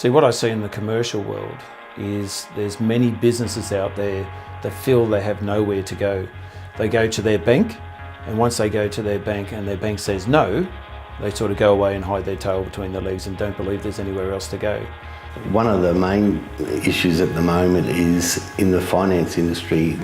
See, what I see in the commercial world is there's many businesses out there that feel they have nowhere to go. They go to their bank, and once they go to their bank and their bank says no, they sort of go away and hide their tail between their legs and don't believe there's anywhere else to go. One of the main issues at the moment is in the finance industry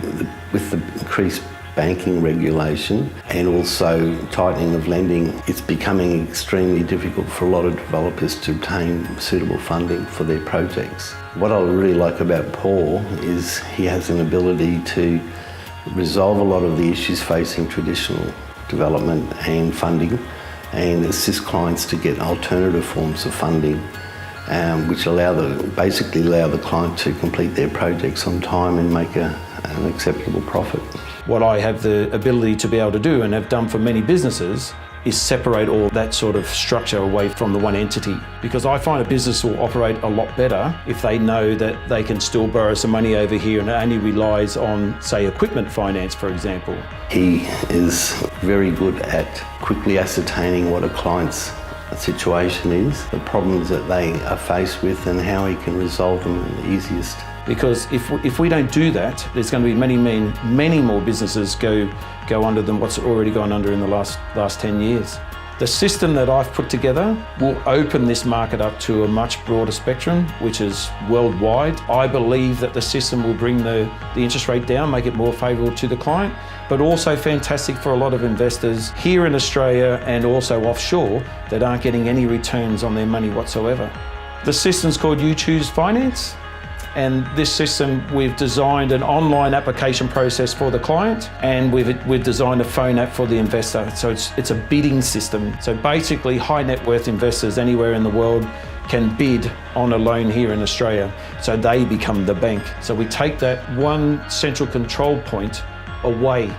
with the increased banking regulation and also tightening of lending. It's becoming extremely difficult for a lot of developers to obtain suitable funding for their projects. What I really like about Paul is he has an ability to resolve a lot of the issues facing traditional development and funding and assist clients to get alternative forms of funding which basically allow the client to complete their projects on time and make an acceptable profit. What I have the ability to be able to do and have done for many businesses is separate all that sort of structure away from the one entity, because I find a business will operate a lot better if they know that they can still borrow some money over here and it only relies on, say, equipment finance, for example. He is very good at quickly ascertaining what a client's situation is, the problems that they are faced with and how he can resolve them the easiest. Because if we don't do that, there's going to be many more businesses go under than what's already gone under in the last 10 years. The system that I've put together will open this market up to a much broader spectrum, which is worldwide. I believe that the system will bring the interest rate down, make it more favourable to the client, but also fantastic for a lot of investors here in Australia and also offshore that aren't getting any returns on their money whatsoever. The system's called AusWise Finance. And this system, we've designed an online application process for the client, and we've designed a phone app for the investor. So it's a bidding system. So basically, high net worth investors anywhere in the world can bid on a loan here in Australia. So they become the bank. So we take that one central control point away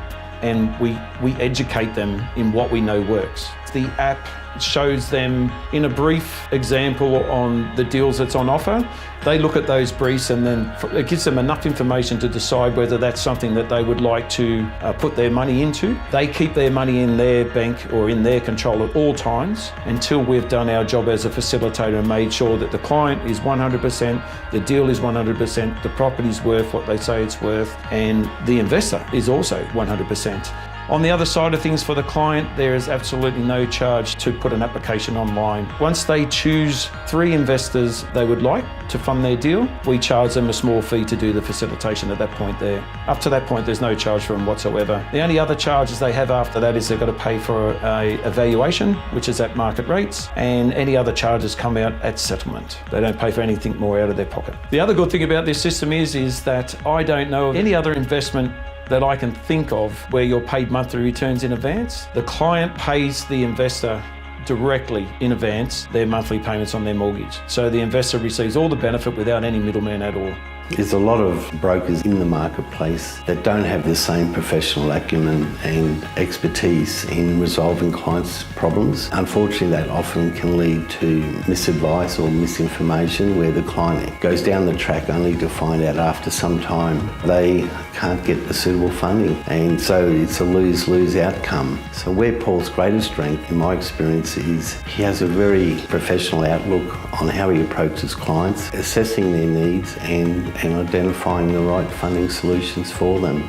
and we educate them in what we know works. The app shows them in a brief example on the deals that's on offer. They look at those briefs and then it gives them enough information to decide whether that's something that they would like to put their money into. They keep their money in their bank or in their control at all times until we've done our job as a facilitator and made sure that the client is 100%, the deal is 100%, the property's worth what they say it's worth, and the investor is also 100%. On the other side of things for the client, there is absolutely no charge to put an application online. Once they choose 3 investors they would like to fund their deal, we charge them a small fee to do the facilitation at that point there. Up to that point, there's no charge for them whatsoever. The only other charges they have after that is they've got to pay for a valuation, which is at market rates, and any other charges come out at settlement. They don't pay for anything more out of their pocket. The other good thing about this system is that I don't know of any other investment that I can think of where you're paid monthly returns in advance. The client pays the investor directly in advance their monthly payments on their mortgage. So the investor receives all the benefit without any middleman at all. There's a lot of brokers in the marketplace that don't have the same professional acumen and expertise in resolving clients' problems. Unfortunately, that often can lead to misadvice or misinformation where the client goes down the track only to find out after some time they can't get the suitable funding, and so it's a lose-lose outcome. So where Paul's greatest strength, in my experience, is he has a very professional outlook on how he approaches clients, assessing their needs and identifying the right funding solutions for them.